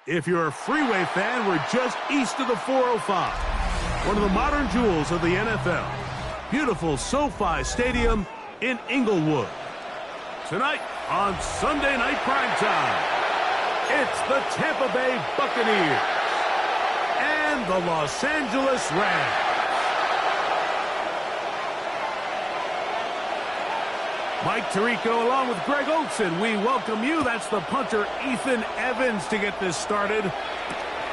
If you're a Freeway fan, we're just east of the 405. One of the modern jewels of the NFL. Beautiful SoFi Stadium in Inglewood. Tonight on Sunday Night Primetime, it's the Tampa Bay Buccaneers and the Los Angeles Rams. Mike Tirico along with Greg Olson. We welcome you. That's the punter, Ethan Evans, to get this started.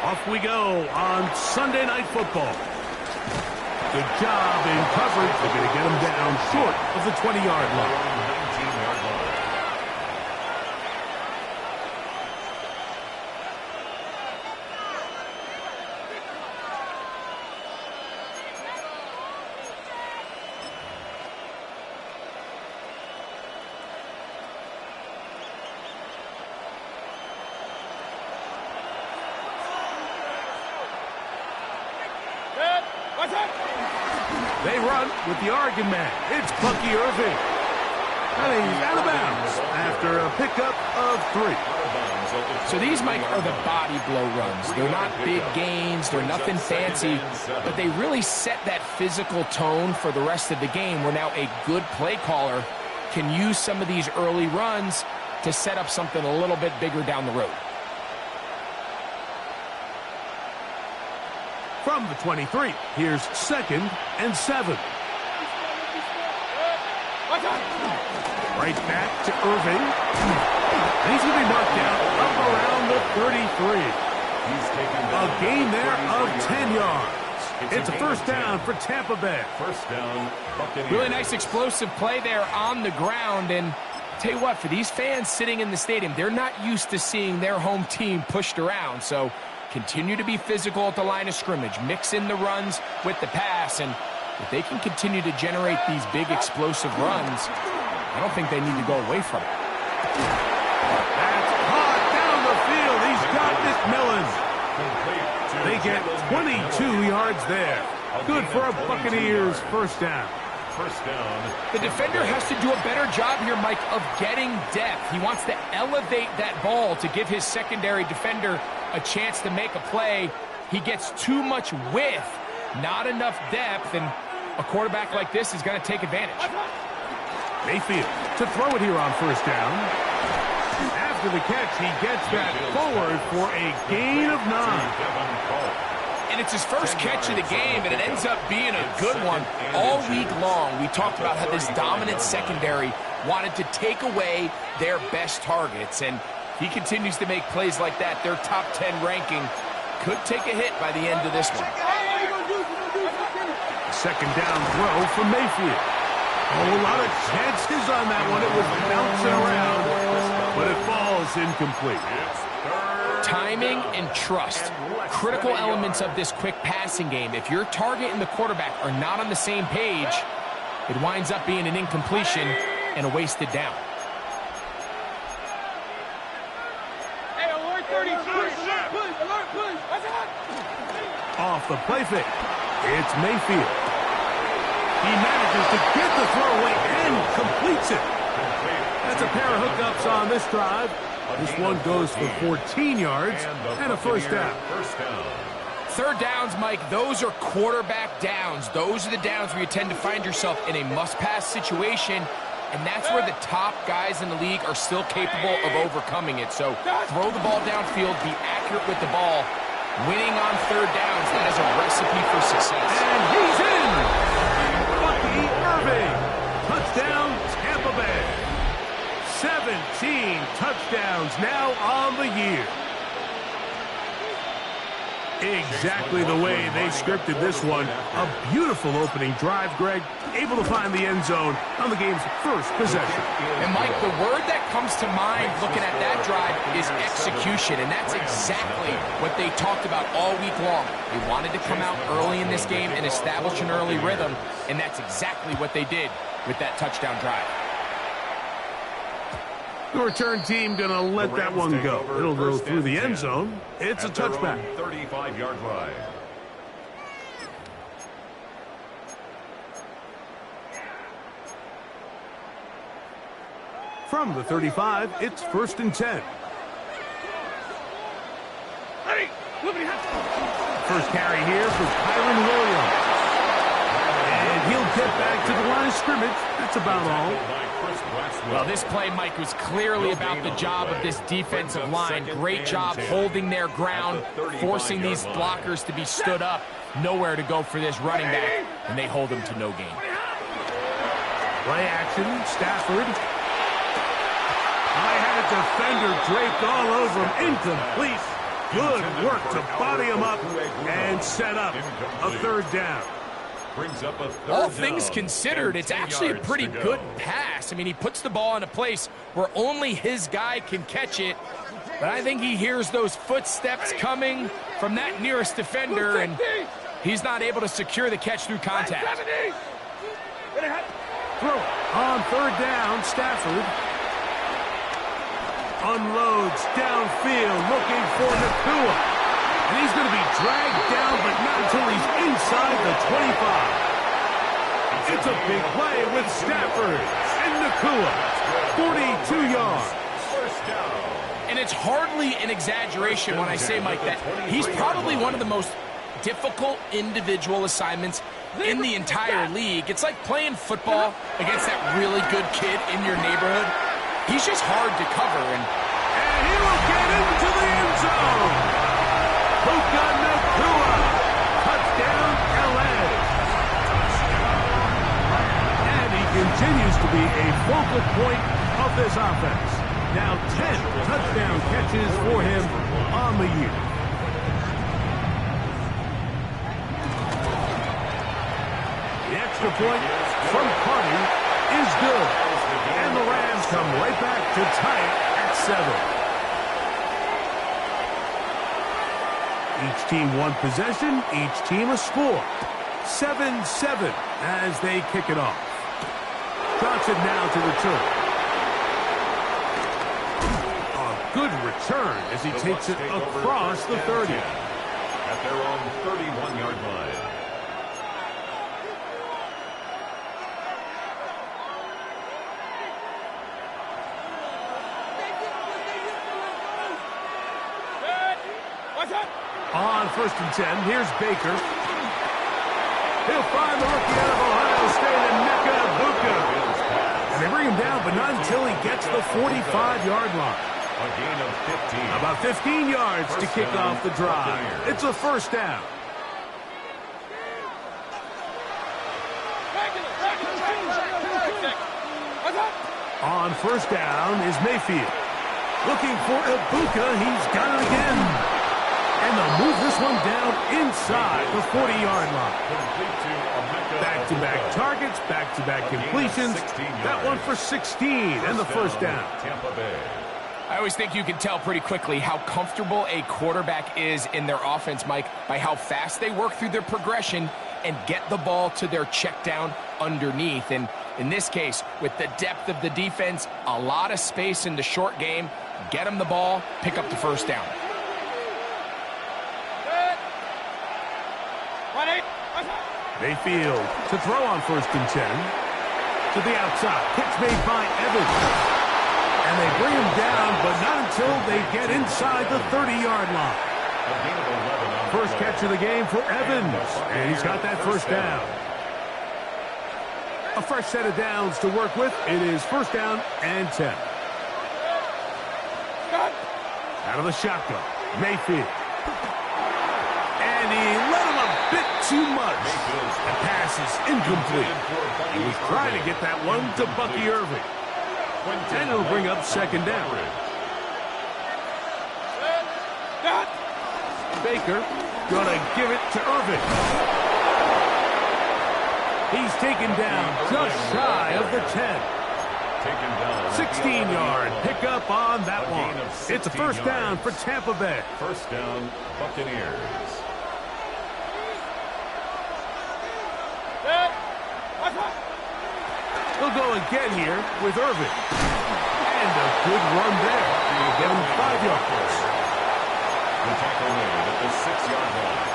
Off we go on Sunday Night Football. Good job in coverage. They're going to get him down short of the 20-yard line. They run with the Oregon man. It's Bucky Irving. And he's out of bounds after a pickup of 3. So these, Mike, are the body blow runs. They're not big gains. They're nothing fancy. But they really set that physical tone for the rest of the game where now a good play caller can use some of these early runs to set up something a little bit bigger down the road. From the 23, here's 2nd and 7. Right back to Irving. And he's going to be knocked down up around the 33. A gain there of 10 yards. It's a first down for Tampa Bay. First down, Buccaneers. Really nice explosive play there on the ground. And tell you what, for these fans sitting in the stadium, they're not used to seeing their home team pushed around. So continue to be physical at the line of scrimmage. Mix in the runs with the pass. And if they can continue to generate these big explosive runs, I don't think they need to go away from it. That's caught down the field. He's got McMillan. They get 22 yards there. Good for a Buccaneers first down. First down. The defender has to do a better job here, Mike, of getting depth. He wants to elevate that ball to give his secondary defender a chance to make a play. He gets too much width, not enough depth, and a quarterback like this is going to take advantage. Mayfield to throw it here on first down. After the catch, he gets that forward for a gain of 9. And it's his first catch of the game, and it ends up being a good one. All week long, we talked about how this dominant secondary wanted to take away their best targets, and he continues to make plays like that. Their top 10 ranking could take a hit by the end of this one. Second down throw for Mayfield. A lot of chances on that one. It was bouncing around, but it falls incomplete. Timing and trust, critical elements of this quick passing game. If your target and the quarterback are not on the same page, it winds up being an incompletion and a wasted down. Off the play fake, it's Mayfield. He manages to get the throw away and completes it. That's a pair of hookups on this drive. This one goes for 14 yards and a first down. Third downs, Mike, those are quarterback downs. Those are the downs where you tend to find yourself in a must-pass situation, and that's where the top guys in the league are still capable of overcoming it. So throw the ball downfield, be accurate with the ball. Winning on third downs, that is a recipe for success. And he's in! Bucky Irving. Touchdown, Tampa Bay. 17 touchdowns now on the year. Exactly the way they scripted this one. A beautiful opening drive, Greg. Able to find the end zone on the game's first possession. And, Mike, the word that comes to mind looking at that drive is execution, and that's exactly what they talked about all week long. They wanted to come out early in this game and establish an early rhythm, and that's exactly what they did with that touchdown drive. The return team going to let that one go. It'll go through the end zone. It's a touchback. 35-yard line. From the 35, it's 1st and 10. First carry here for Kyron Williams. And he'll get back to the line of scrimmage. That's about all. Well, this play, Mike, was clearly about the job of this defensive line. Great job holding their ground, forcing these blockers to be stood up. Nowhere to go for this running back, and they hold him to no gain. Play action, Stafford. I had a defender draped all over him. Incomplete. Good work to body him up and set up a 3rd down. All things considered, it's actually a pretty good pass. I mean, he puts the ball in a place where only his guy can catch it. But I think he hears those footsteps coming from that nearest defender, and he's not able to secure the catch through contact. Throw on 3rd down, Stafford. Unloads downfield, looking for Nakua. And he's going to be dragged down, but not until he's inside the 25. It's a big play with Stafford and Nakua. 42 yards. And it's hardly an exaggeration when I say, Mike, that he's probably one of the most difficult individual assignments in the entire league. It's like playing football against that really good kid in your neighborhood. He's just hard to cover. And he will get into the end zone. Puka Nakua. Touchdown, LA. And he continues to be a focal point of this offense. Now 10 touchdown catches for him on the year. The extra point from Carney is good. And the Rams come right back to tie it at 7. Each team one possession, each team a score. 7-7 as they kick it off. Johnson now to return. A good return as he takes it across the 30. At their own 31-yard line. On 1st and 10, here's Baker. He'll find the rookie out of Ohio State, Emeka Egbuka. And they bring him down, but not until he gets the 45-yard line. A gain of 15. About 15 yards to kick off the drive. It's a 1st down. On 1st down is Mayfield. Looking for Egbuka. He's got it again. And they'll move this one down inside the 40-yard line. Back-to-back targets, back-to-back completions. That one for 16 and the 1st down. I always think you can tell pretty quickly how comfortable a quarterback is in their offense, Mike, by how fast they work through their progression and get the ball to their check down underneath. And in this case, with the depth of the defense, a lot of space in the short game, get them the ball, pick up the 1st down. Mayfield to throw on 1st and 10. To the outside. Pitch made by Evans. And they bring him down, but not until they get inside the 30-yard line. First catch of the game for Evans. And he's got that 1st down. A fresh set of downs to work with. It is 1st down and 10. Out of the shotgun. Mayfield. And he let him a bit too much. The pass is incomplete. He was trying to get that one to Bucky Irving. And it'll bring up 2nd down. Baker gonna give it to Irving. He's taken down just shy of the 10. 16-yard pickup on that one. It's a 1st down for Tampa Bay. 1st down, Buccaneers. He'll go again here with Irving. And And a good run there. You get him 5 yards. The tackle made at the 6-yard line.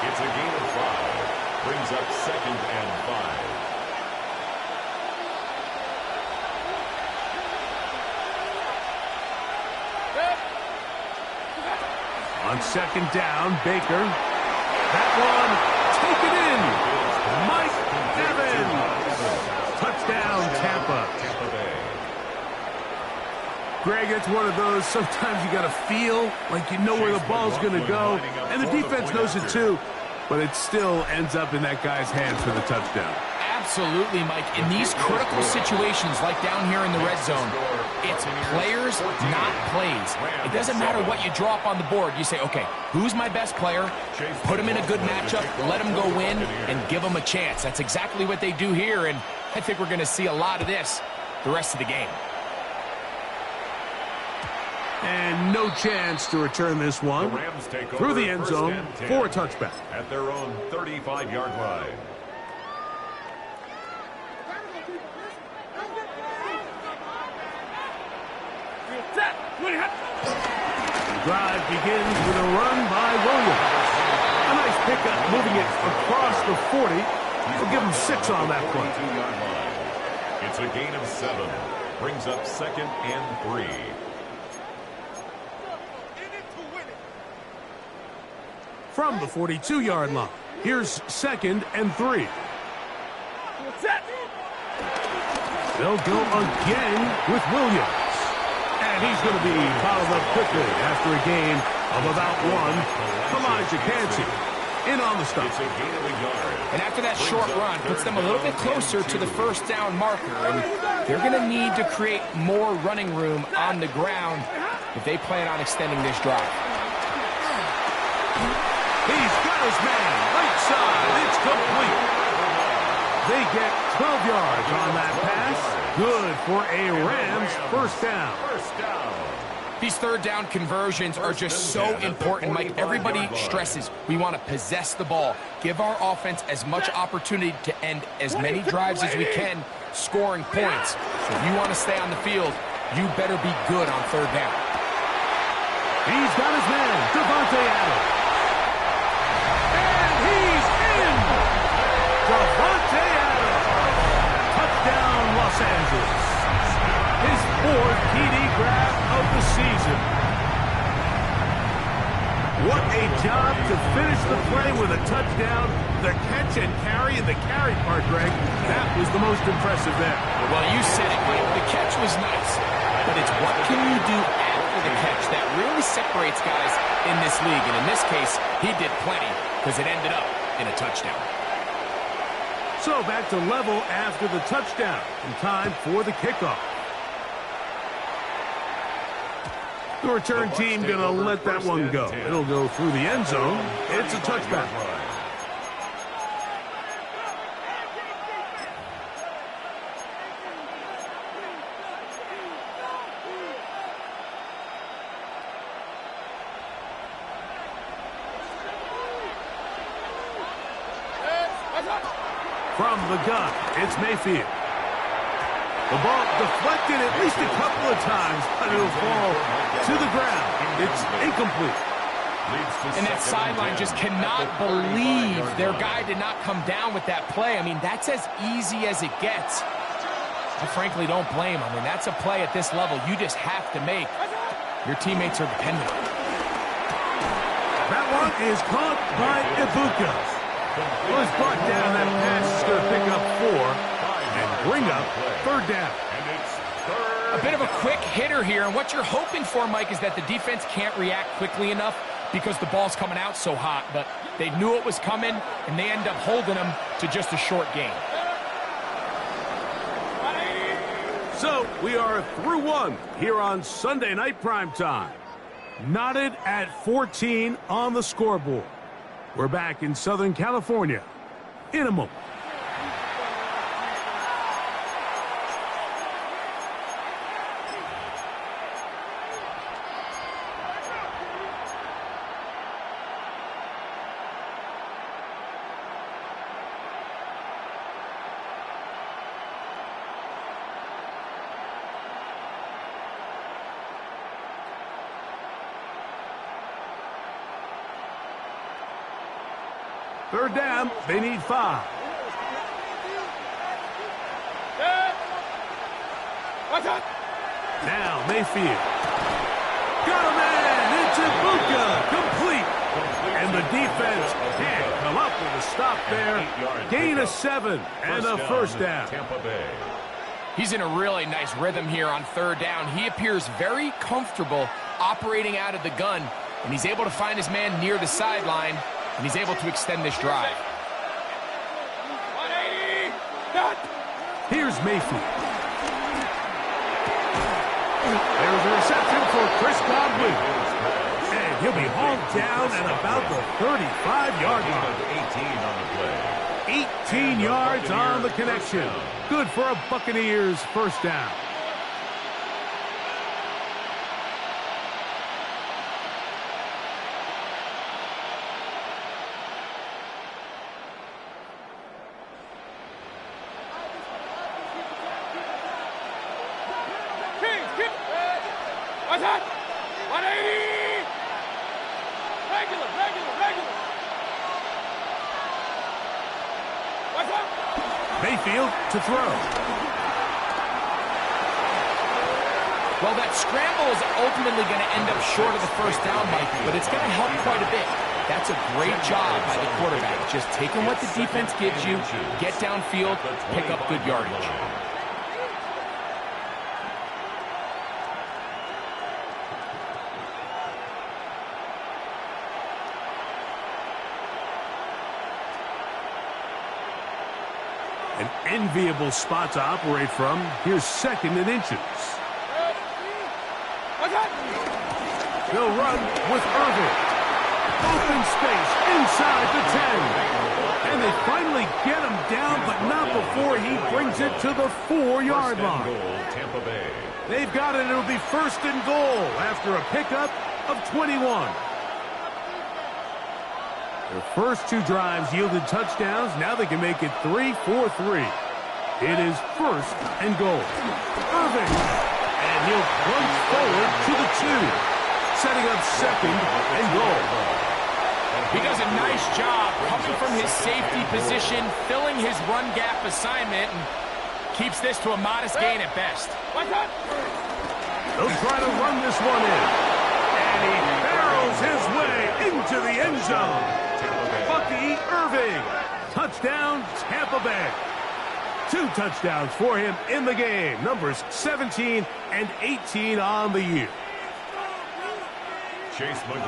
It's a gain of 5. Brings up 2nd and 5. On 2nd down, Baker. That one, taken in. Mike Evans. Touchdown, Tampa. Tampa Bay. Greg, it's one of those, sometimes you got to feel like you know where the ball's going to go, and the defense knows it too, but it still ends up in that guy's hands for the touchdown. Absolutely, Mike. In these critical situations, like down here in the red zone, it's players, not plays. It doesn't matter what you drop on the board. You say, okay, who's my best player? Put him in a good matchup, let him go win, and give him a chance. That's exactly what they do here, and I think we're going to see a lot of this the rest of the game. And no chance to return this one The Rams take through over the end first zone and 10 for a touchback. At their own 35-yard line. The drive begins with a run by Williams. A nice pickup, moving it across the 40. We'll give him 6 on that play. 42-yard line. It's a gain of 7. Brings up 2nd and 3. From the 42-yard line, here's 2nd and 3. They'll go again with Williams. And he's going to be followed up quickly after a gain of about 1. Elijah Cansey in on the stop. It's a gain of a yard. And after that short run, puts them a little bit closer to the first down marker. And they're going to need to create more running room on the ground if they plan on extending this drive. He's got his man right side. It's complete. They get 12 yards on that pass. Good for a Rams first down. First down. These third down conversions are just so important, Mike. Everybody stresses we want to possess the ball, give our offense as much opportunity to end as many drives as we can, scoring points. So if you want to stay on the field, you better be good on third down. He's got his man, Devontae Adams. And he's in! Devontae Adams. Touchdown, Los Angeles. His 4th TD grab of the season. What a job to finish the play with a touchdown. The catch and carry, and the carry part, Greg, that was the most impressive there. Well, you said it, Mike. The catch was nice, but it's what can you do after the catch that really separates guys in this league. And in this case, he did plenty because it ended up in a touchdown. So back to level after the touchdown, and time for the kickoff. The return team going to let that one go. It'll go through the end zone. It's a touchback. From the gun, it's Mayfield. The ball deflected at least a couple of times, but it'll fall to the ground. It's incomplete. And that sideline just cannot believe their guy did not come down with that play. I mean, that's as easy as it gets. I frankly don't blame him. I mean, that's a play at this level you just have to make. Your teammates are dependent on it. That one is caught by Ibuka. Well, it's brought down. That pass is going to pick up 4 and bring up third down. A bit of a quick hitter here, and what you're hoping for, Mike, is that the defense can't react quickly enough because the ball's coming out so hot, but they knew it was coming, and they end up holding them to just a short gain. So we are through 1 here on Sunday Night Primetime. Knotted at 14 on the scoreboard. We're back in Southern California in a moment. Third down, they need 5. Now Mayfield. Got him in. It's Ibuka. Complete. And the defense can't come up with a stop there. Gain of 7 and a first down. Tampa Bay. He's in a really nice rhythm here on third down. He appears very comfortable operating out of the gun, and he's able to find his man near the sideline, and he's able to extend this drive. Here's Mayfield. There's a reception for Chris Godwin. And he'll be hauled down at about the 35-yard line. 18 yards on the connection. Good for a Buccaneers first down. Mayfield to throw. Well, that scramble is ultimately going to end up short of the first down, Mike, but it's going to help quite a bit. That's a great job by the quarterback. Just taking what the defense gives you, get downfield, pick up good yardage. An enviable spot to operate from. Here's 2nd and inches. They'll run with Irving. Open space inside the 10. And they finally get him down, but not before he brings it to the 4-yard line. Tampa Bay. They've got it. It'll be 1st and goal after a pickup of 21. Their first 2 drives yielded touchdowns. Now they can make it 3-4-3. It is 1st and goal. Irving. And he'll plunge forward to the 2. Setting up 2nd and goal. He does a nice job coming from his safety position, filling his run gap assignment, and keeps this to a modest gain at best. They'll try to run this one in. And he barrels his way into the end zone. Bucky Irving. Touchdown, Tampa Bay. 2 touchdowns for him in the game. Numbers 17 and 18 on the year.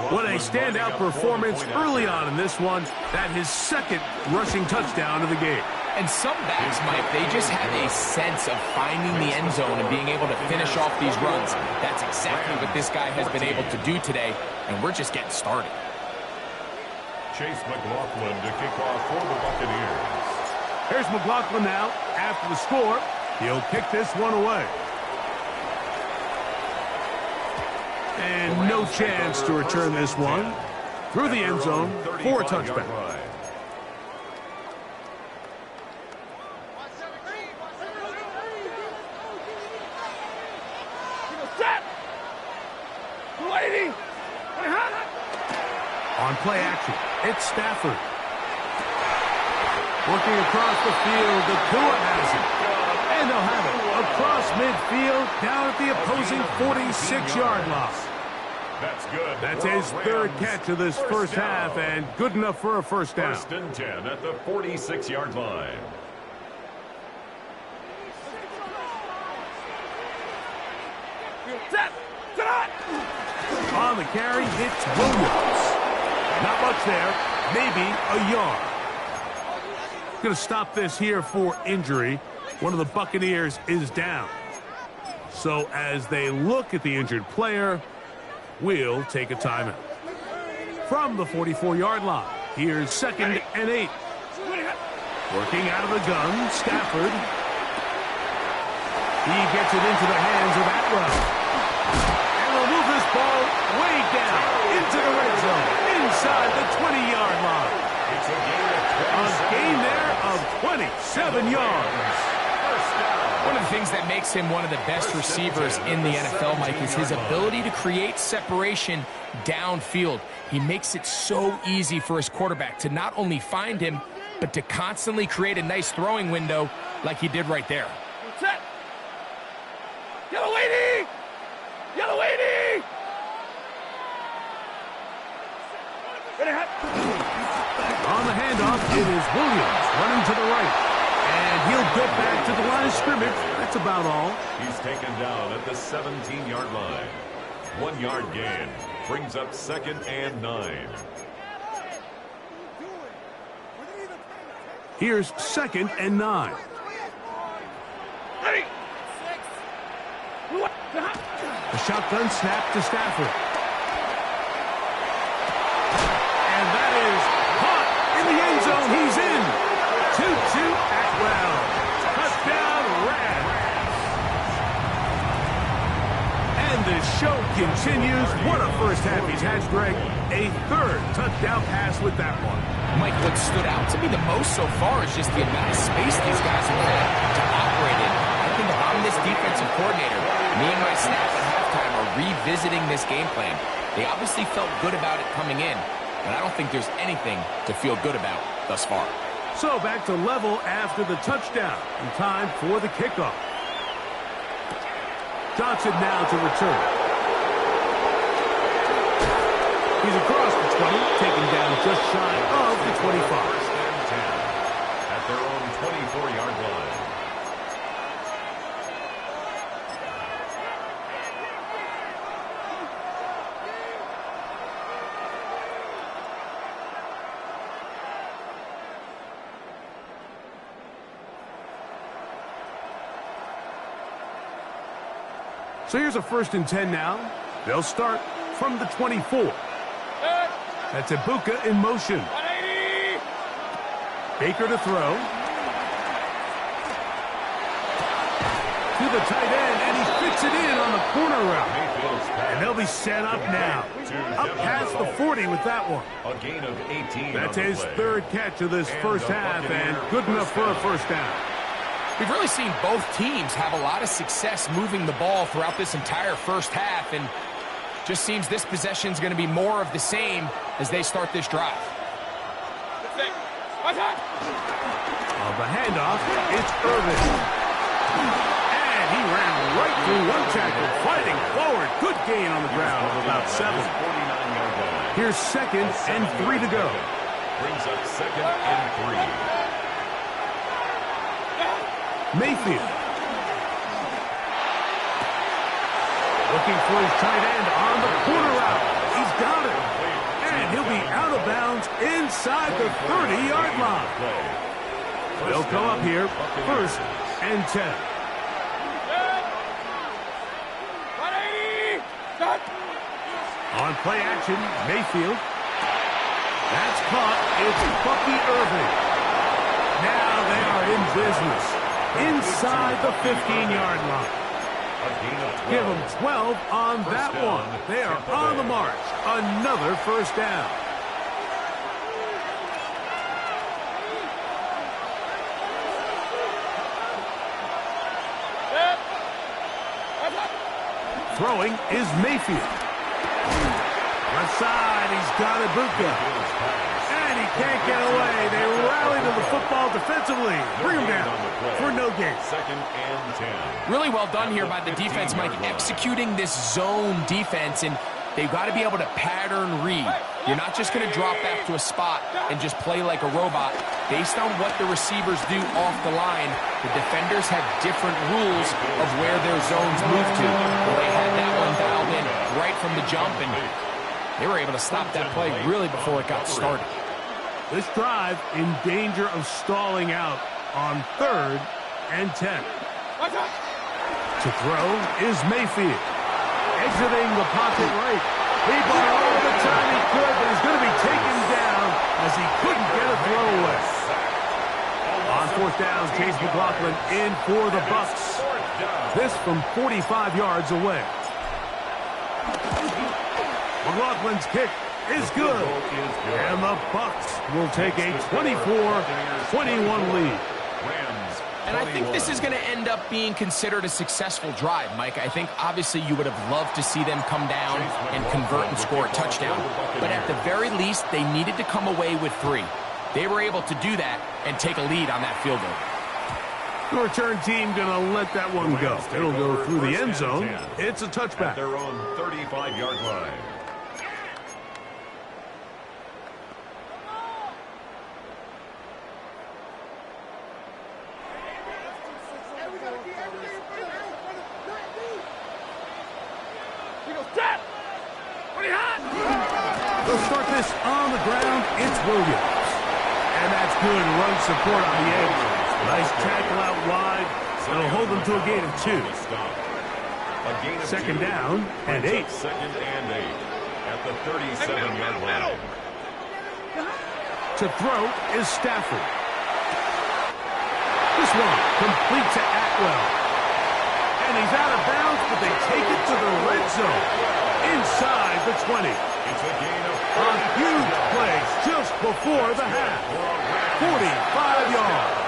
What a standout performance early on in this one. That his 2nd rushing touchdown of the game. And some backs, Mike, they just have a sense of finding the end zone and being able to finish off these runs. That's exactly what this guy has been able to do today, and we're just getting started. Chase McLaughlin to kick off for the Buccaneers. Here's McLaughlin now. After the score, he'll kick this one away. And no chance to return this one. Through the end zone for a touchback. On play action, it's Stafford. Working across the field, the Tua has it. And they'll have it across midfield, down at the opposing 46-yard line. That's good. That's his 3rd catch of this first half, and good enough for a first down. 1st and 10 at the 46-yard line. On the carry, it's Williams. Not much there, maybe a yard. Going to stop this here for injury. One of the Buccaneers is down. So as they look at the injured player, we'll take a timeout. From the 44-yard line, here's 2nd and 8. Working out of the gun, Stafford. He gets it into the hands of Atwell. And they'll move this ball way down into the red zone, inside the 20-yard line. It's a gain of A gain there of 27 yards. One of the things that makes him one of the best receivers in the NFL, Mike, is his ability to create separation downfield. He makes it so easy for his quarterback to not only find him, but to constantly create a nice throwing window like he did right there. Set. Yellow lady! Yellow lady! On the handoff, it is Williams running to the right. And he'll get back to the line of scrimmage. That's about all. He's taken down at the 17-yard line. 1 yard gain. Brings up 2nd and 9. Here's 2nd and 9. Ready. A shotgun snap to Stafford. And that is caught in the end zone. He's in. 2-2 Atwell. Touchdown Rams. And the show continues. What a first half he's had, Greg. A 3rd touchdown pass with that one. Mike, what stood out to me the most so far is just the amount of space these guys have had to operate in. I think if I'm this defensive coordinator, me and my staff at halftime are revisiting this game plan. They obviously felt good about it coming in, but I don't think there's anything to feel good about thus far. So back to level after the touchdown. And time for the kickoff. Johnson now to return. He's across the 20, taken down just shy of the 25. At their own 24-yard line. So here's a 1st and 10 now. They'll start from the 24. That's Ibuka in motion. 180. Baker to throw. To the tight end, and he fits it in on the corner route. And they'll be set up now. Up past the 40 with that one. A gain of 18. That's his 3rd catch of this first half, and good enough for a first down. We've really seen both teams have a lot of success moving the ball throughout this entire first half, and just seems this possession is going to be more of the same as they start this drive. On the handoff, it's Irvin. And he ran right through one tackle, fighting forward. Good gain on the ground of about 7. Here's 2nd and 3 to go. Brings up 2nd and 3. Mayfield. Looking for his tight end on the corner route. He's got it. And he'll be out of bounds inside the 30-yard line. They'll come up here, 1st and 10. 180. Stop. On play action, Mayfield. That's caught. It's Bucky Irving. Now they are in business. Inside the 15-yard line. Give them 12 on that one. They are on the march. Another first down. Throwing is Mayfield. Left side, he's got Ibuka. And he can't get away. They rally to the football defensively. Bring him down for no gain. 2nd and 10. Really well done here by the defense, Mike, executing this zone defense, and they've got to be able to pattern read. You're not just going to drop back to a spot and just play like a robot. Based on what the receivers do off the line, the defenders have different rules of where their zones move to. Well, they had that one dialed in right from the jump, and they were able to stop that play really before it got started. This drive in danger of stalling out on 3rd and 10. To throw is Mayfield. Exiting the pocket right. He bought all the time he could, but he's going to be taken down as he couldn't get a throw away. On 4th down, Chase McLaughlin in for the Bucs. This from 45 yards away. McLaughlin's kick is good. And the Bucs will take a 24-21 lead. Rams And I think this is going to end up being considered a successful drive, Mike. I think obviously you would have loved to see them come down and convert and score a touchdown. But at the very least, they needed to come away with 3. They were able to do that and take a lead on that field goal. The return team going to let that one go. It'll go through the end zone. It's a touchback. At their own 35-yard line. They'll start this on the ground. It's Williams. And that's good run support on the edge. Nice tackle out wide. That'll hold them to a gain of 2. Second down and 8. Second and 8 at the 37-yard line. To throw is Stafford. This one complete to Atwell. And he's out of bounds, but they take it to the red zone. Inside the 20. It's a gain of A huge play just before the half. 45 yards.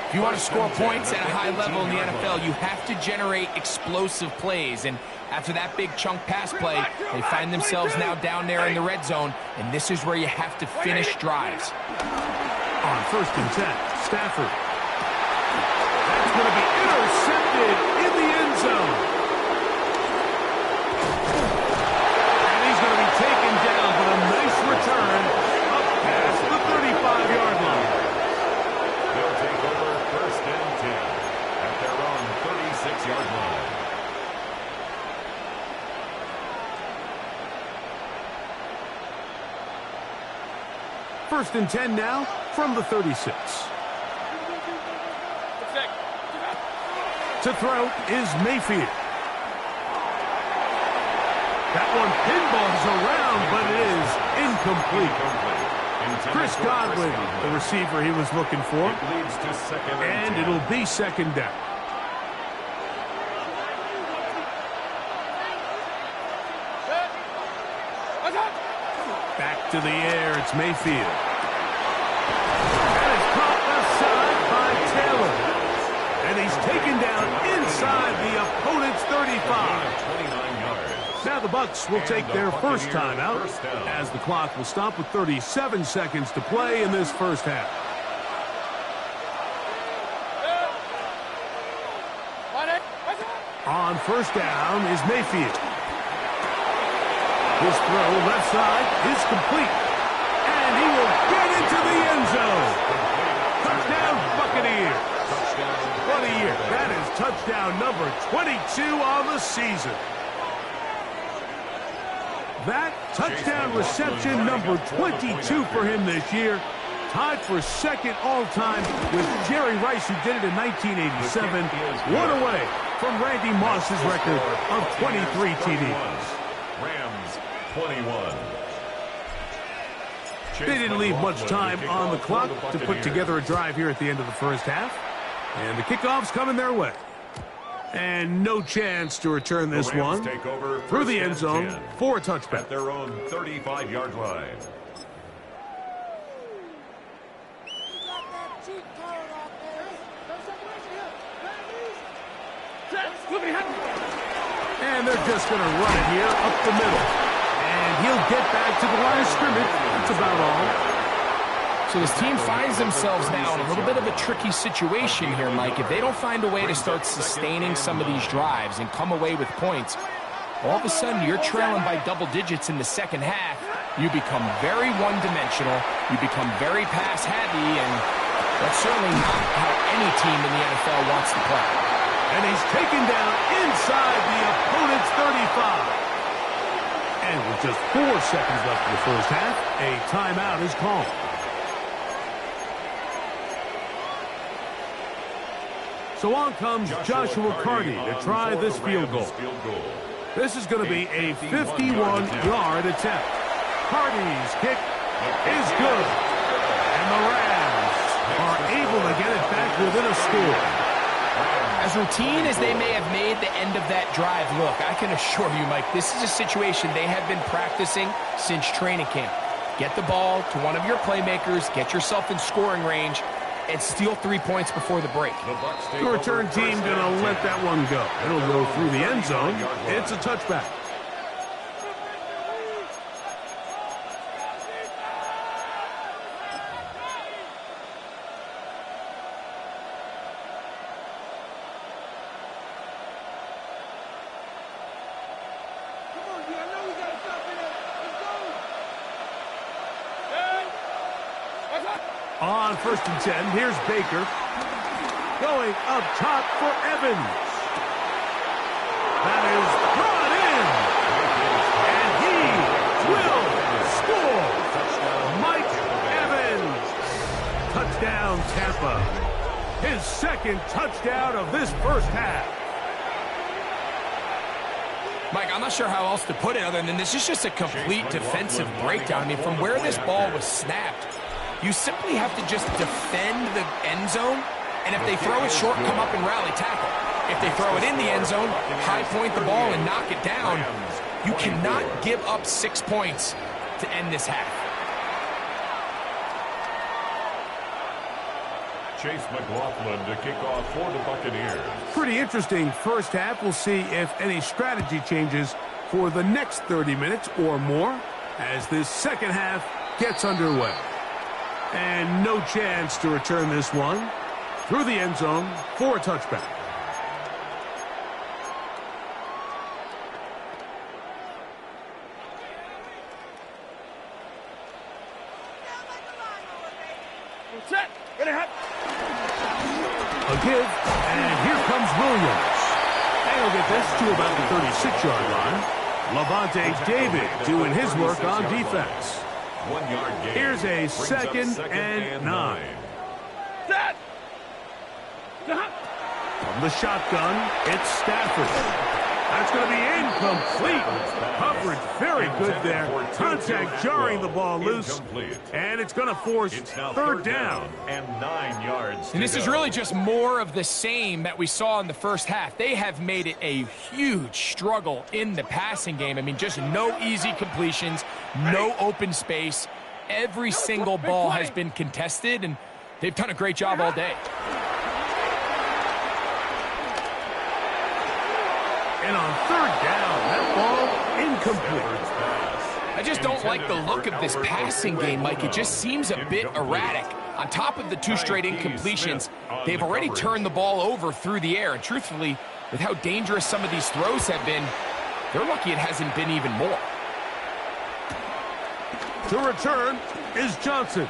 If you want to score points at a high level in the NFL, you have to generate explosive plays. And after that big chunk pass play, they find themselves now down there in the red zone. And this is where you have to finish drives. On 1st and 10, Stafford. That's going to be intercepted in the end zone. And he's going to be taken down, but a nice return up past the 35-yard line. They'll take over 1st and 10 at their own 36-yard line. First and 10 now from the 36. To throw is Mayfield. That one pinballs around, but it is incomplete. Chris Godwin, the receiver he was looking for. It leads to second and it'll be second down. Back to the air, it's Mayfield. That is caught aside by Taylor. And he's taken down inside the opponent's 35. Now the Bucs will take their first timeout as the clock will stop with 37 seconds to play in this first half. On first down is Mayfield. His throw left side is complete. And he will get into the end zone. Touchdown, Buccaneers. What a year. That is touchdown number 22 on the season. That touchdown reception number 22 for him this year. Tied for second all-time with Jerry Rice, who did it in 1987. One away from Randy Moss's record of 23 TDs. Rams 21. They didn't leave much time on the clock to put together a drive here at the end of the first half. And the kickoff's coming their way. And no chance to return this one through the end zone for a touchback. At their own 35-yard line. And they're just going to run it here up the middle. And he'll get back to the line of scrimmage. That's about all. So this team finds themselves now in a little bit of a tricky situation here, Mike. If they don't find a way to start sustaining some of these drives and come away with points, all of a sudden you're trailing by double digits in the second half. You become very one-dimensional. You become very pass-heavy, and that's certainly not how any team in the NFL wants to play. And he's taken down inside the opponent's 35. And with just 4 seconds left in the first half, a timeout is called. So on comes Joshua Carty to try this field goal. This is going to be a 51-yard attempt. Carty's kick is good. And the Rams are able to get it back within a score. As routine as they may have made the end of that drive look, I can assure you, Mike, this is a situation they have been practicing since training camp. Get the ball to one of your playmakers, get yourself in scoring range, and steal 3 points before the break. The return team going to let that one go. It'll go through the end zone. It's a touchback. On 1st and 10, here's Baker. Going up top for Evans. That is brought in. And he will score. Mike Evans. Touchdown, Tampa. His second touchdown of this first half. Mike, I'm not sure how else to put it other than this is just a complete defensive breakdown. I mean, from where this ball was snapped, you simply have to just defend the end zone, and if they throw it short, come up and rally tackle. If they throw it in the end zone, high point the ball and knock it down. You cannot give up 6 points to end this half. Chase McLaughlin to kick off for the Buccaneers. Pretty interesting first half. We'll see if any strategy changes for the next 30 minutes or more as this second half gets underway. And no chance to return this one through the end zone for a touchback. Set. A give, and here comes Williams. And he'll get this to about the 36-yard line. Levante David doing his work on defense. 1 yard gain. Here's a second and 9. Set. From the shotgun, it's Stafford. That's going to be incomplete. Coverage very good there. Contact jarring the ball loose. And it's going to force third down. And 9 yards. And this is really just more of the same that we saw in the first half. They have made it a huge struggle in the passing game. I mean, just no easy completions, no open space. Every single ball has been contested, and they've done a great job all day. And on third down, that ball incomplete. I just don't like the look of this passing game, Mike. It just seems a bit erratic. On top of the 2 straight incompletions, they've already turned the ball over through the air. And truthfully, with how dangerous some of these throws have been, they're lucky it hasn't been even more. To return is Johnson.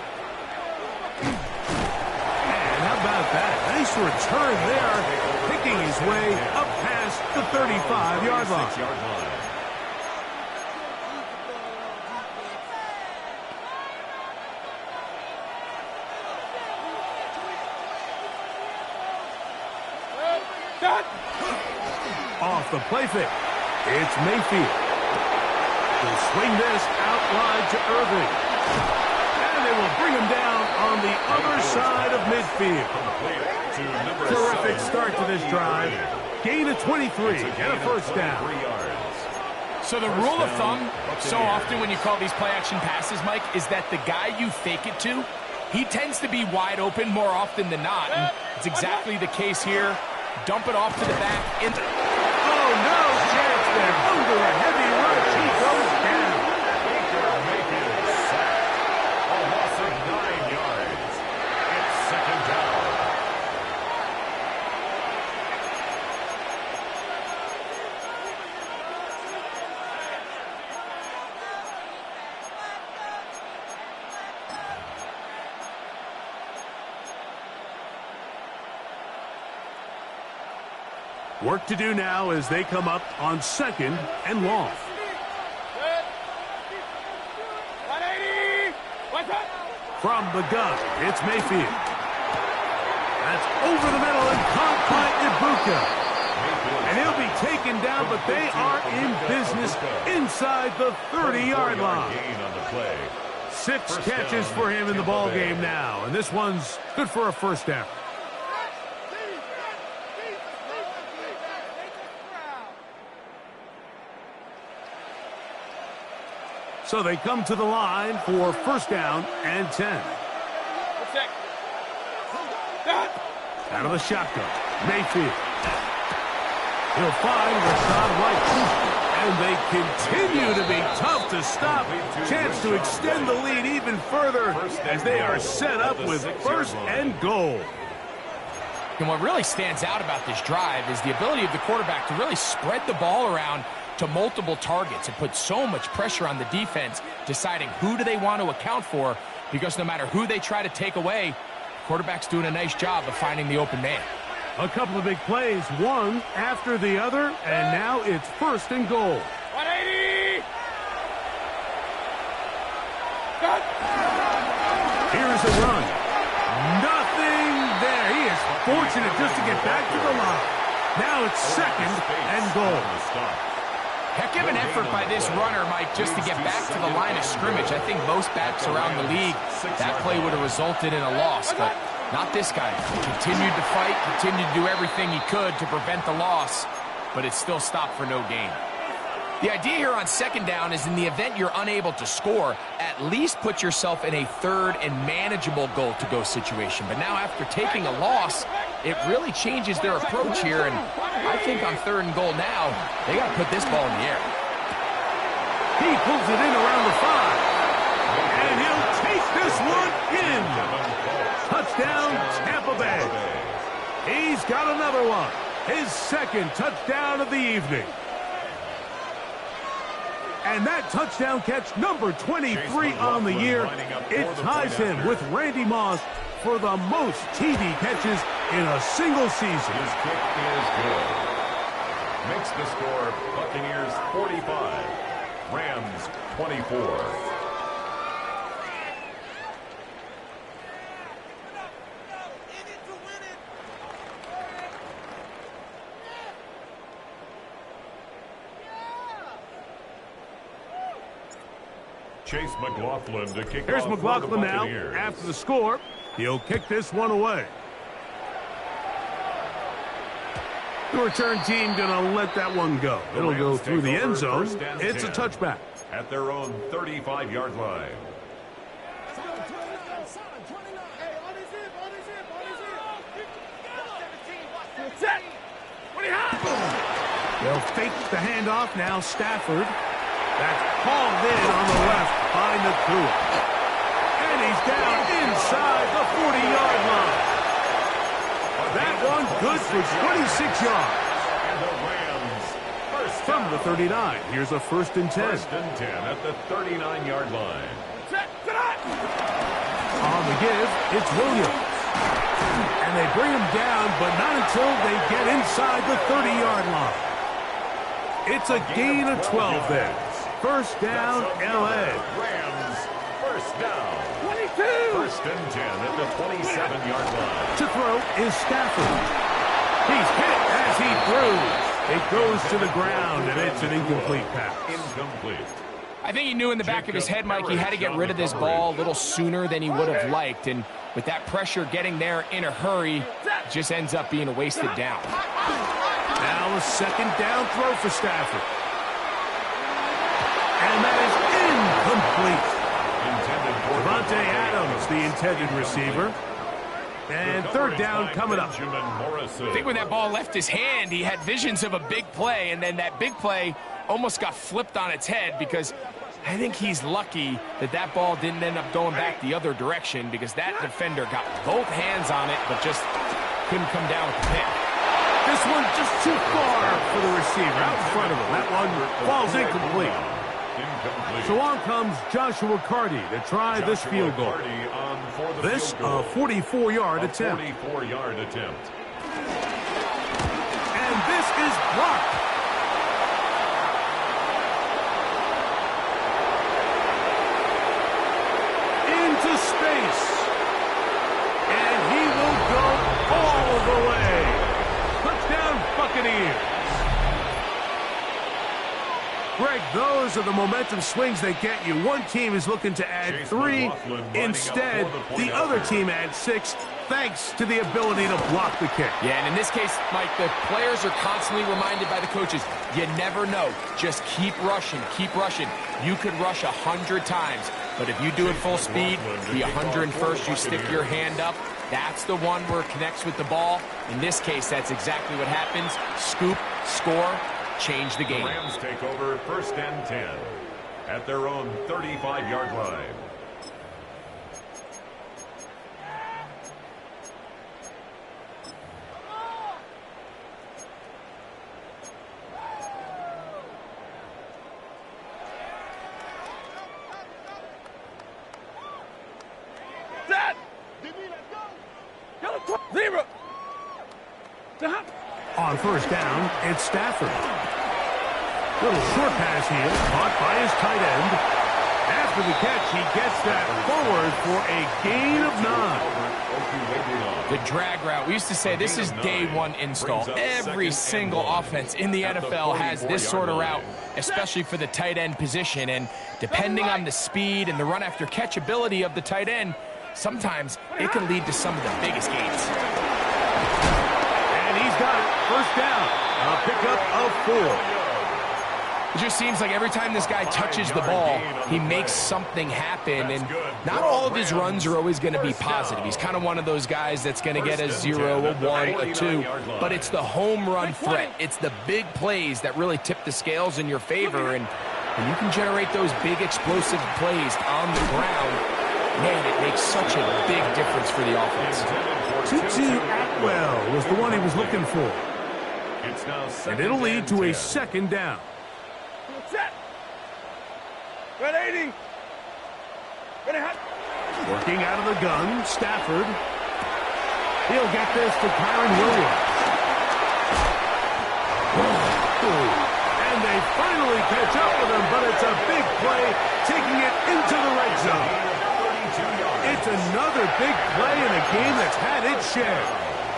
And how about that? Nice return there, picking his way up past the 35-yard line. Off the play fake, it's Mayfield. He'll swing this out wide to Irving. And they will bring him down on the other side of midfield. Terrific start to this drive. Gain of 23 and a first down. So the rule of thumb, so often when you call these play-action passes, Mike, is that the guy you fake it to, he tends to be wide open more often than not. And it's exactly the case here. Dump it off to the back. Oh, no chance there. Under a heavy rush, he goes down. A loss of 9 yards. It's second down. Work to do now as they come up on second and long. 180. From the gun, it's Mayfield. That's over the middle and caught by Ibuka. And he'll be taken down, but they are in business inside the 30-yard line. 6 catches for him in the ball game now, and this one's good for a first down. So they come to the line for first down and 10. Out of the shotgun, Mayfield. He'll find Rashad White. And they continue to be tough to stop. Chance to extend the lead even further as they are set up with first and goal. And what really stands out about this drive is the ability of the quarterback to really spread the ball around to multiple targets and put so much pressure on the defense, deciding who do they want to account for, because no matter who they try to take away, the quarterback's doing a nice job of finding the open man. A couple of big plays, one after the other, and now it's first and goal. 180! Here's a run. Nothing there. He is fortunate just to get back to the line. Now it's second and goal. Heck of an effort by this runner, Mike, just to get back to the line of scrimmage. I think most backs around the league, that play would have resulted in a loss, but not this guy. He continued to fight, continued to do everything he could to prevent the loss, but it still stopped for no gain. The idea here on second down is in the event you're unable to score, at least put yourself in a third and manageable goal-to-go situation. But now after taking a loss, it really changes their approach here, and I think on third and goal now, they got to put this ball in the air. He pulls it in around the 5, and he'll take this one in. Touchdown, Tampa Bay. He's got another one. His second touchdown of the evening. And that touchdown catch, number 23 on the year, it ties him with Randy Moss for the most TD catches in a single season. His kick is good. Makes the score Buccaneers 45, Rams 24. Chase McLaughlin to kick Here's off McLaughlin the now. After the score, he'll kick this one away. The return team going to let that one go. It'll go through the end zone. It's a touchback. At their own 35-yard line. Set! They'll fake the handoff now. Stafford. That's called in on the left by Nakua. And he's down inside the 40-yard line. That one good for 26 yards. And the Rams first From the 39, here's a 1st and 10. First and 10 at the 39-yard line. Set! Set! On the give, it's Williams. And they bring him down, but not until they get inside the 30-yard line. It's a gain of 12 there. First down, L.A. Rams first down. 22! First and 10 at the 27-yard line. To throw is Stafford. He's hit as he throws. It goes to the ground, and it's an incomplete pass. Incomplete. I think he knew in the back of his head, Mike, he had to get rid of this ball a little sooner than he would have liked. And with that pressure getting there in a hurry, it just ends up being a wasted down. Now a second down throw for Stafford. And that is incomplete. Devontae Adams, the intended receiver. And third down coming up. I think when that ball left his hand, he had visions of a big play, and then that big play almost got flipped on its head, because I think he's lucky that that ball didn't end up going back the other direction, because that defender got both hands on it but just couldn't come down with the pick. This one just too far for the receiver out in front of him. That one falls incomplete. So on comes Joshua Carty to try this field goal. This a 44-yard attempt. 44-yard attempt. And this is blocked. Into space. And he will go all the way. Touchdown, Buccaneers. Greg, those are the momentum swings they get you. One team is looking to add 3. Instead, the other team adds 6. thanks to the ability to block the kick. Yeah, and in this case, Mike, the players are constantly reminded by the coaches, you never know. Just keep rushing, keep rushing. You could rush 100 times, but if you do it full speed, the 101st, you stick your hand up, that's the one where it connects with the ball. In this case, that's exactly what happens. Scoop, score, change the game. The Rams take over 1st and 10 at their own 35-yard line. Zero. On 1st down, it's Stafford. Little short pass here, caught by his tight end. After the catch, he gets that forward for a gain of 9. The drag route. We used to say this is day one install. Every single offense in the NFL has this sort of route, especially for the tight end position. And depending on the speed and the run after catch ability of the tight end, sometimes it can lead to some of the biggest gains. And he's got it. 1st down. A pickup of 4. It just seems like every time this guy touches the ball, he makes something happen. And not all of his runs are always going to be positive. He's kind of one of those guys that's going to get a 0, a 1, a 2. But it's the home run threat. It's the big plays that really tip the scales in your favor. And when you can generate those big explosive plays on the ground, man, it makes such a big difference for the offense. Tutu Atwell was the one he was looking for. And it'll lead to a 2nd down. Set. Red 80. Ready, hot. Working out of the gun, Stafford. He'll get this to Kyron Williams. And they finally catch up with him, but it's a big play, taking it into the red zone. It's another big play in a game that's had its share.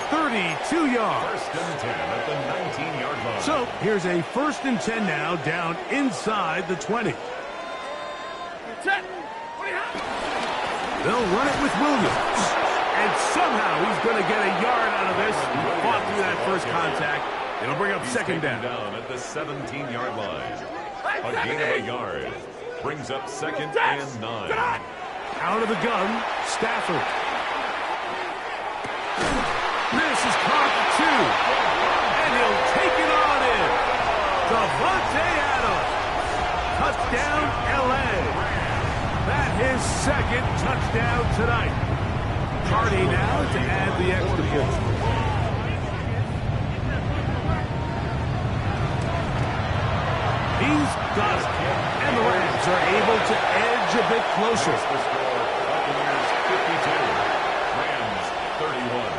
32 yards. 1st and 10 at the 19-yard line. So here's a 1st and 10 now, down inside the 20. Set. They'll run it with Williams. And somehow he's going to get a yard out of this. He fought through that first contact. It'll bring up 2nd down. At the 17-yard line. A gain of a yard. Brings up 2nd and 9. Out of the gun, Stafford. This is caught for 2. And he'll take it on in. Davante Adams. Touchdown, L.A. That his 2nd touchdown tonight. Hardy now to add the extra point. He's got it. And the Rams are able to edge a bit closer. The score, Buccaneers 52, Rams 31.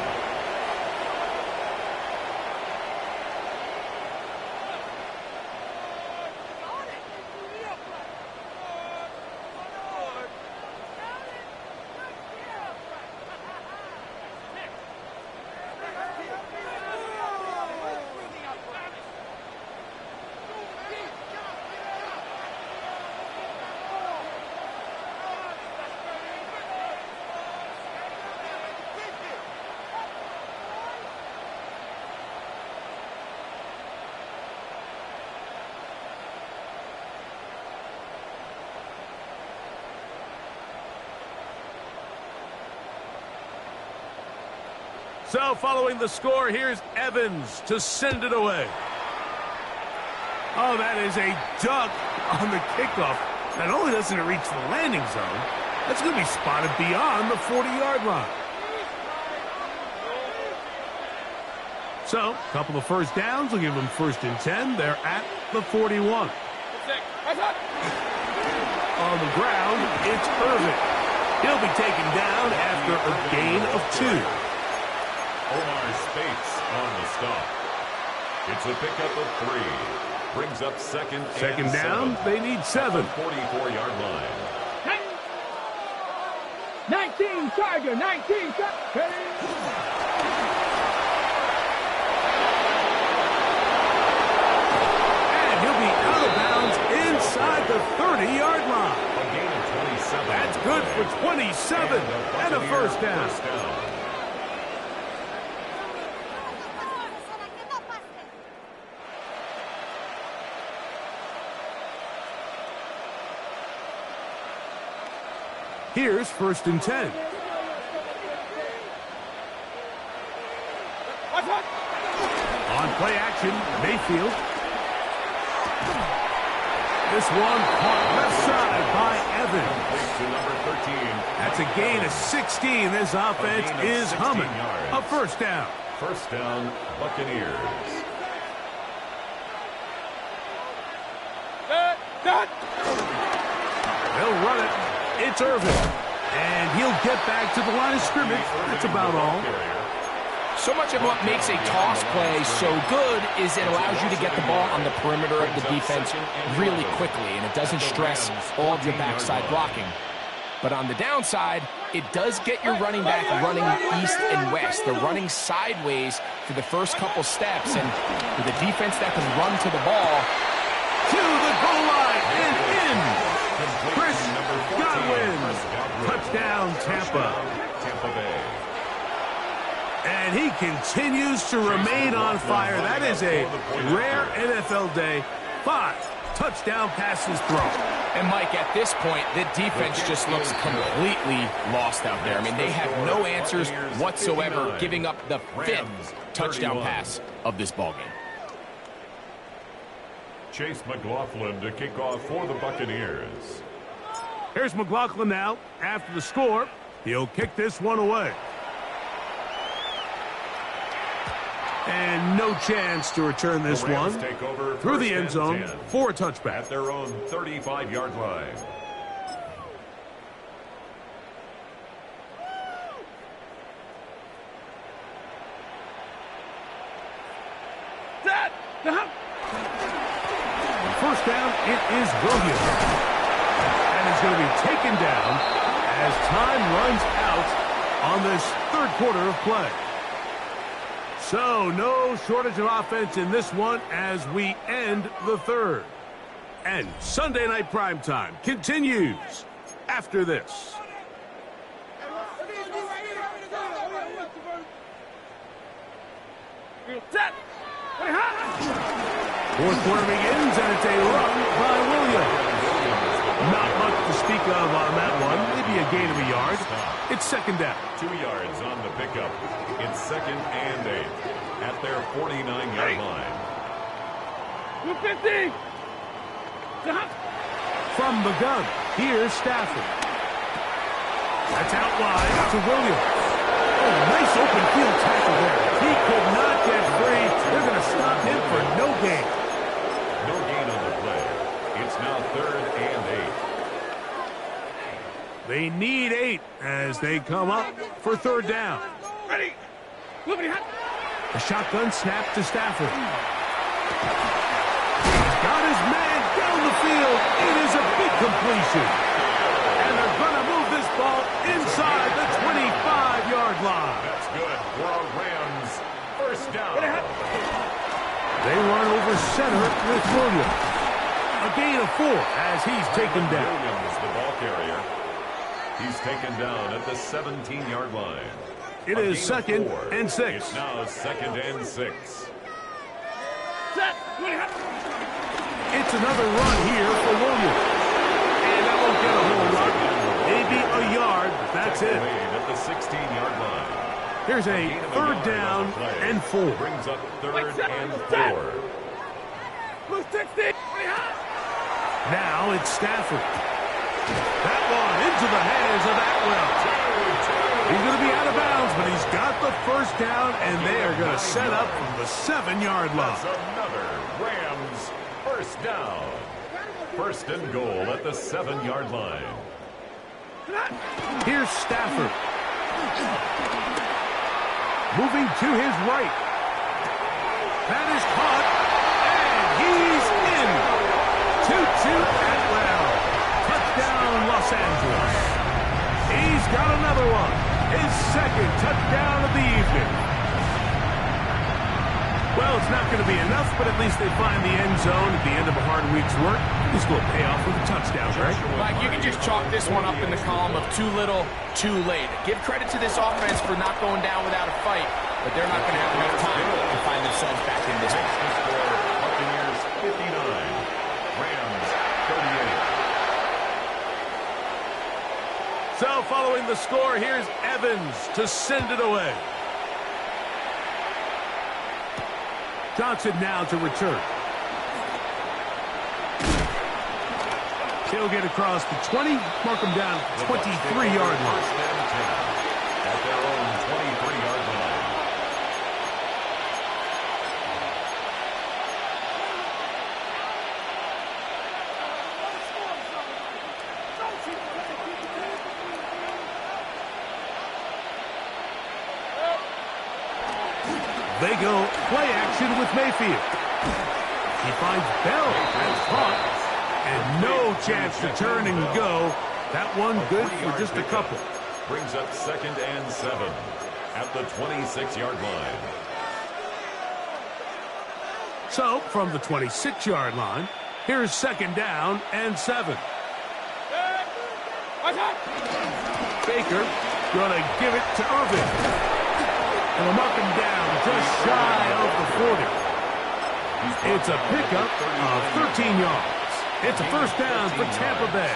So following the score, here's Evans to send it away. Oh, that is a duck on the kickoff. Not only doesn't it reach the landing zone, that's going to be spotted beyond the 40-yard line. So, a couple of 1st downs will give them 1st and 10. They're at the 41. On the ground, it's Irvin. He'll be taken down after a gain of 2. Omar Spates on the stop. It's a pickup of 3. Brings up 2nd and down. 7. They need 7. 44-yard line. 19 Tiger, 19 Tiger. And he'll be out of bounds inside the 30-yard line. A gain of 27. That's good for 27 and a 1st down. Here's 1st and 10. On play action, Mayfield. This one caught left side by Evans. To number 13. That's a gain of 16. This offense is humming. A 1st down. 1st down, Buccaneers. They'll run it. It's Irvin. And he'll get back to the line of scrimmage. That's about all. So much of what makes a toss play so good is it allows you to get the ball on the perimeter of the defense really quickly, and it doesn't stress all of your backside blocking. But on the downside, it does get your running back running east and west. They're running sideways for the first couple steps, and with a defense that can run to the ball. To the goal line and in. Chris Godwin. Touchdown, Tampa. Tampa Bay. And he continues to remain on fire. That is a rare NFL day. 5 touchdown passes thrown. And, Mike, at this point, the defense just looks completely lost out there. I mean, they have no answers whatsoever, giving up the 5th touchdown pass of this ballgame. Chase McLaughlin to kick off for the Buccaneers. Here's McLaughlin now. After the score, he'll kick this one away. And no chance to return this one through the end zone for a touchback. At their own 35-yard line. First down, it is Williams. And it's going to be taken down as time runs out on this 3rd quarter of play. So, no shortage of offense in this one as we end the 3rd. And Sunday Night Primetime continues after this. 4th quarter begins, and it's a run by Williams. Not much to speak of on that one. Maybe a gain of a yard. It's 2nd down. 2 yards on the pickup. It's 2nd and 8 at their 49-yard line. 250. From the gun, here's Stafford. That's out wide to Williams. Oh, nice open field tackle there. He could not get free. They're going to stop him for no gain. No gain on the play. It's now 3rd and 8. They need 8 as they come up for 3rd down. Ready. A shotgun snap to Stafford. He's got his man down the field. It is a big completion. And they're going to move this ball inside the 25-yard line. That's good for a Rams 1st down. They run over center with Williams. A gain of 4 as he's taken down. Williams, the ball carrier. He's taken down at the 17-yard line. It is 2nd and 6. It's now 2nd and 6. It's another run here for Williams. And that won't get a whole lot. Maybe a yard. That's it. At the 16-yard line. Here's a 3rd down and 4. Brings up 3rd and 4. Now it's Stafford. That one into the hands of Atwell. He's going to be out of bounds, but he's got the 1st down, and they are going to set up from the 7-yard line. That's another Rams 1st down. 1st and goal at the 7-yard line. Here's Stafford. Moving to his right. That is caught, and he's in. 2-2 Atwell. Touchdown, Los Angeles. He's got another one. His 2nd touchdown of the evening. Well, it's not going to be enough, but at least they find the end zone at the end of a hard week's work. This will pay off with a touchdown, right? Like, you can just chalk this one up in the column of too little, too late. Give credit to this offense for not going down without a fight, but they're not going to have enough time to find themselves back in this one. Buccaneers 59, Rams 38. So the score. Here's Evans to send it away. Johnson now to return. He'll get across the 20, mark him down at the 23-yard line. At their own 23-yard line. They go play action with Mayfield. He finds Bell and caught. And no chance to turn and go. That one good for just a couple. Brings up 2nd and 7 at the 26-yard line. So, from the 26-yard line, here's 2nd down and 7. Baker going to give it to Irvin. And they'll mark him down just shy of the 40. It's a pickup of 13 yards. It's a first down for Tampa Bay.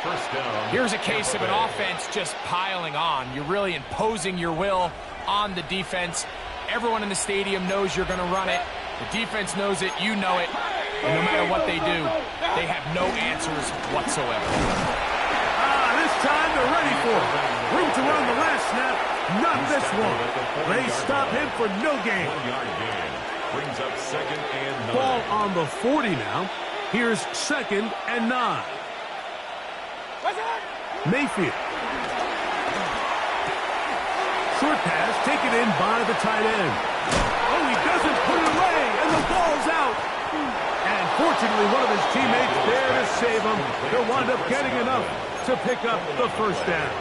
First down. Here's a case of an offense just piling on. You're really imposing your will on the defense. Everyone in the stadium knows you're going to run it. The defense knows it. You know it. And no matter what they do, they have no answers whatsoever. This time they're ready for it. Room to run the last snap. Not this one. They stop him for no gain. 1-yard gain. Brings up 2nd and 9. Ball on the 40 now. Here's 2nd and 9. Mayfield. Short pass taken in by the tight end. Oh, he doesn't put it away, and the ball's out. And fortunately, one of his teammates there to save him. He'll wind up getting enough to pick up the first down.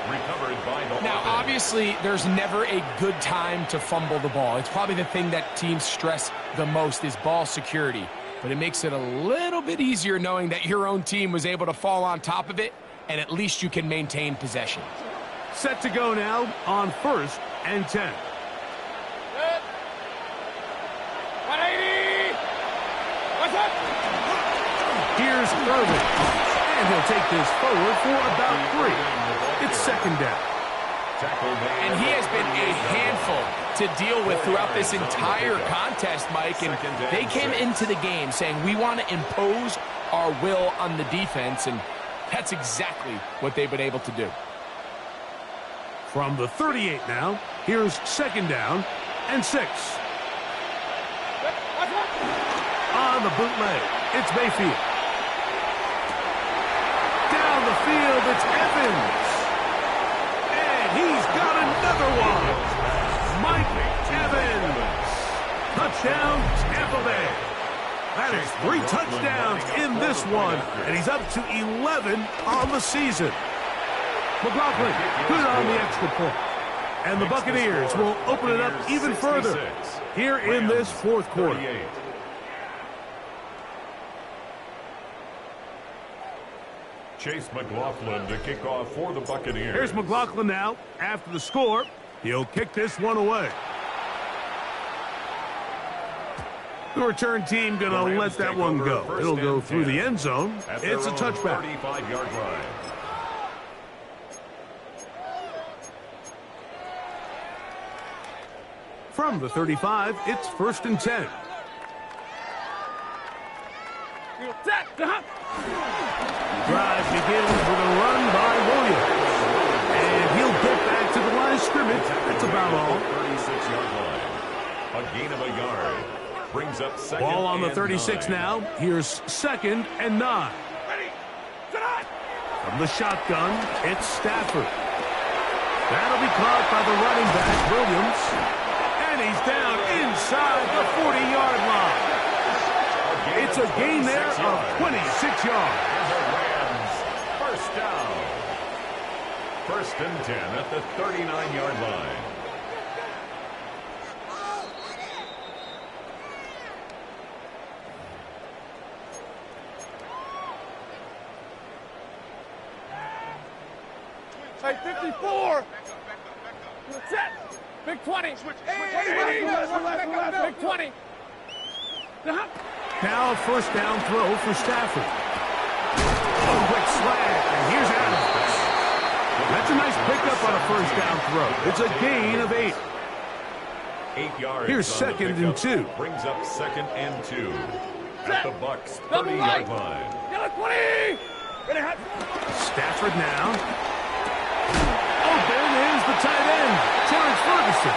Recovered by the Now, offense. obviously, there's never a good time to fumble the ball. It's probably the thing that teams stress the most is ball security. But it makes it a little bit easier knowing that your own team was able to fall on top of it, and at least you can maintain possession. Set to go now on 1st and 10. 180! What's up? Here's Irvin. And he'll take this forward for about 3. It's 2nd down. And he has been a handful to deal with throughout this entire contest, Mike. And they came into the game saying, we want to impose our will on the defense. And that's exactly what they've been able to do. From the 38 now, here's 2nd down and 6. On the bootleg, it's Mayfield. Down the field, it's Evans. And he's got another one. Mike Evans. Touchdown, Tampa Bay. That is 3 touchdowns in this one, and he's up to 11 on the season. McLaughlin good on the extra point. And the Buccaneers will open it up even further here in this 4th quarter. Chase McLaughlin to kick off for the Buccaneers. Here's McLaughlin now. After the score, he'll kick this one away. The return team going to let that one go. It'll go through the end zone. It's a touchback. 35-yard line. From the 35, it's 1st and 10. Drive begins with a run by Williams. And he'll get back to the line of scrimmage. That's about all. 36-yard line. A gain of a yard. Brings up 2nd Ball on the and 36 9. now. Here's 2nd and 9. From the shotgun, it's Stafford. That'll be caught by the running back, Williams. And he's down inside the 40-yard line. It's a gain there of 26 yards. And the Rams, first down. 1st and 10 at the 39-yard line. Hey, 54! Set! Big 20! Big 20! Now a first down throw for Stafford. A quick slant, and here's Adams. That's a nice pickup on a first down throw. It's a gain of 8. 8 yards. Here's second and 2. Brings up second and 2 at the Bucks 30-yard line. Get it, 20! Stafford now. Oh, there it is, the tight end, Terrence Ferguson.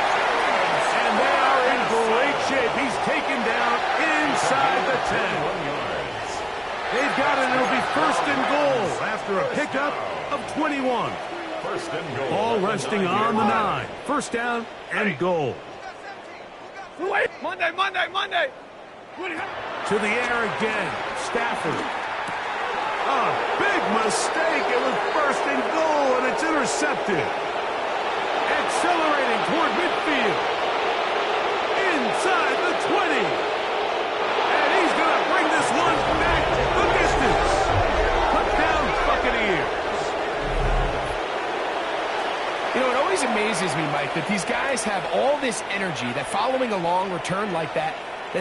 And they are in great shape. He's taken down inside the 10. They've got it. It'll be first and goal after a pickup of 21. First and goal. Ball resting on the 9. First down and goal. Monday. To the air again. Stafford. A big mistake. It was first and goal, and it's intercepted. Accelerating toward midfield. Inside the 20. And he's going to bring this one back the distance. Touchdown, Buccaneers. You know, it always amazes me, Mike, that these guys have all this energy, that following a long return like that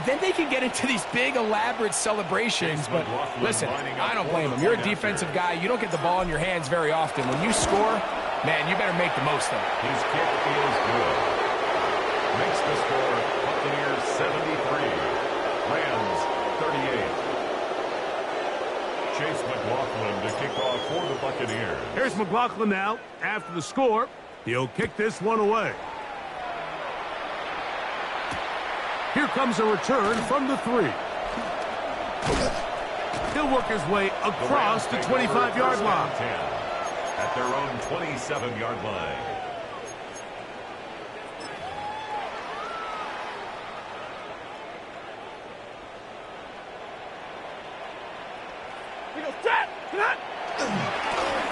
then they can get into these big, elaborate celebrations. But listen, I don't blame them. You're a defensive guy. You don't get the ball in your hands very often. When you score, man, you better make the most of it. His kick is good. Makes the score Buccaneers 73, Rams 38. Chase McLaughlin to kick off for the Buccaneers. Here's McLaughlin now. After the score, he'll kick this one away. Here comes a return from the 3. He'll work his way across the 25-yard line. At their own 27-yard line.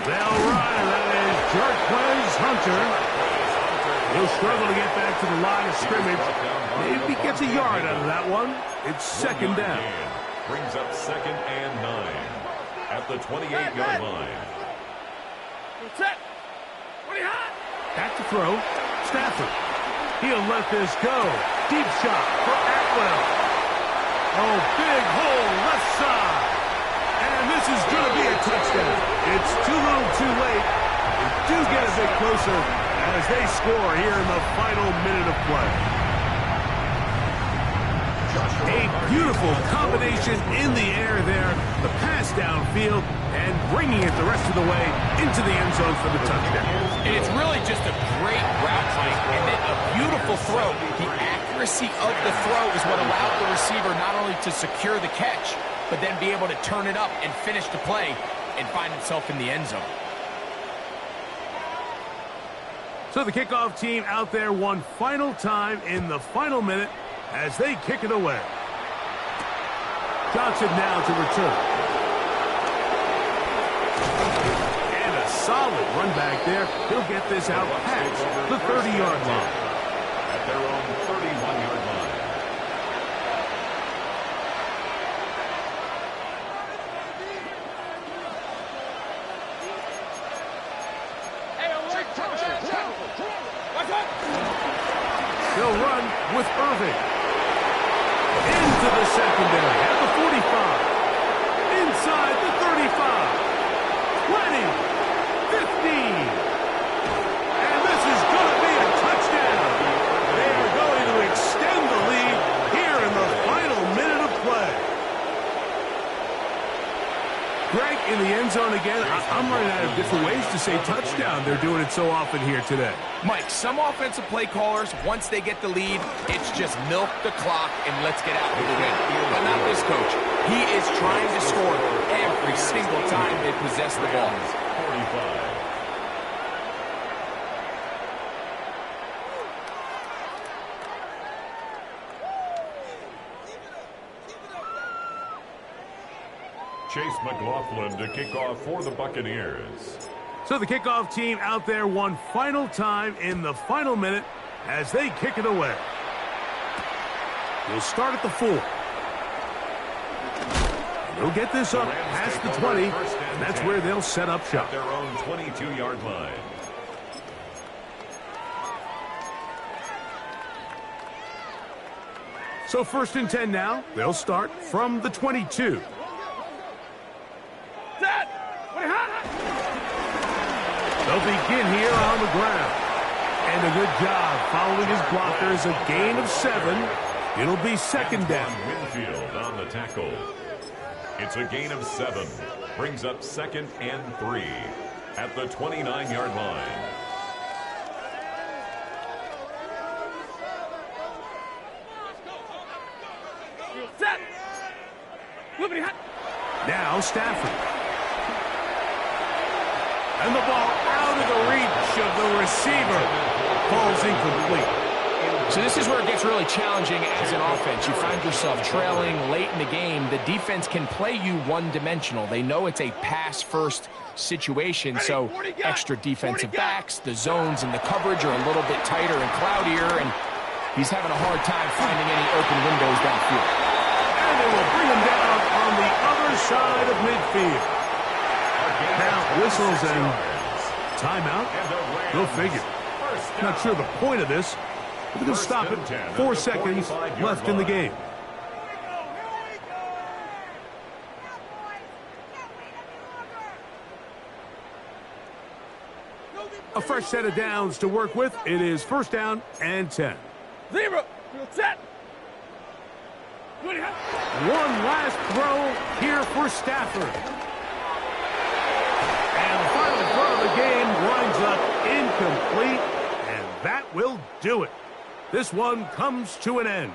They'll run, and that is Jarquez Hunter. He'll struggle to get back to the line of scrimmage. Maybe gets a yard out of that one. It's second down. Brings up second and 9 at the 28-yard line. Back to throw. Stafford. He'll let this go. Deep shot for Atwell. Oh, big hole left side. And this is going to be a touchdown. It's too little too late. They do get a bit closer as they score here in the final minute of play. A beautiful combination in the air there. The pass downfield and bringing it the rest of the way into the end zone for the touchdown. And it's really just a great route, Mike, and then a beautiful throw. The accuracy of the throw is what allowed the receiver not only to secure the catch, but then be able to turn it up and finish the play and find himself in the end zone. So the kickoff team out there one final time in the final minute as they kick it away. Johnson now to return. And a solid run back there. He'll get this out past the 30-yard line. At their own 31-yard line. They'll run with Irving. Into the secondary at the 45. Inside the 35. 20. 15. And this is going to be a touchdown. They are going to extend the lead here in the final minute of play. Greg, in the end zone again, I'm running out of different ways to say touchdown. They're doing it so often here today. Mike, some offensive play callers, once they get the lead, it's just milk the clock and let's get out with the win. But not this coach. He is trying to score every single time they possess the ball. 45. Chase McLaughlin to kick off for the Buccaneers. So the kickoff team out there one final time in the final minute as they kick it away. They'll start at the 4. They'll get this up past the 20, and that's where they'll set up shop. At their own 22-yard line. So first and 10 now. They'll start from the 22. They'll They'll begin here on the ground. And a good job following his blockers. A gain of 7. It'll be second down. Winfield on the tackle. It's a gain of 7. Brings up 2nd and 3 at the 29-yard line. Set. Now Stafford. And the ball out of the reach of the receiver. Ball's incomplete. So this is where it gets really challenging as an offense. You find yourself trailing late in the game. The defense can play you one-dimensional. They know it's a pass-first situation, so extra defensive backs, the zones and the coverage are a little bit tighter and cloudier, and he's having a hard time finding any open windows downfield. And they will bring him down on the other side of midfield. Now whistles and timeout. Go figure. Not sure the point of this. We're going to stop it. 4 seconds left in the game. A fresh set of downs to work with. It is first down and 10. 0. Set. One last throw here for Stafford. And the final throw of the game winds up incomplete. And that will do it. This one comes to an end.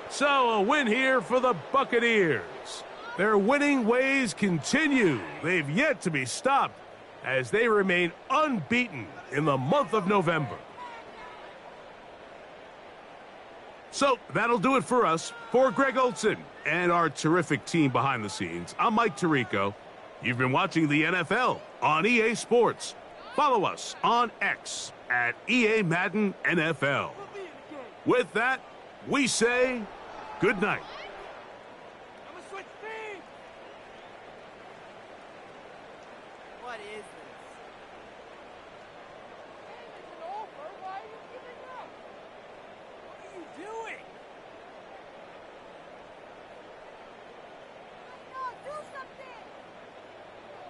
So a win here for the Buccaneers. Their winning ways continue. They've yet to be stopped as they remain unbeaten in the month of November. So that'll do it for us. For Greg Olson and our terrific team behind the scenes, I'm Mike Tirico. You've been watching the NFL on EA Sports. Follow us on X at EA Madden NFL. With that, we say good night. What is this?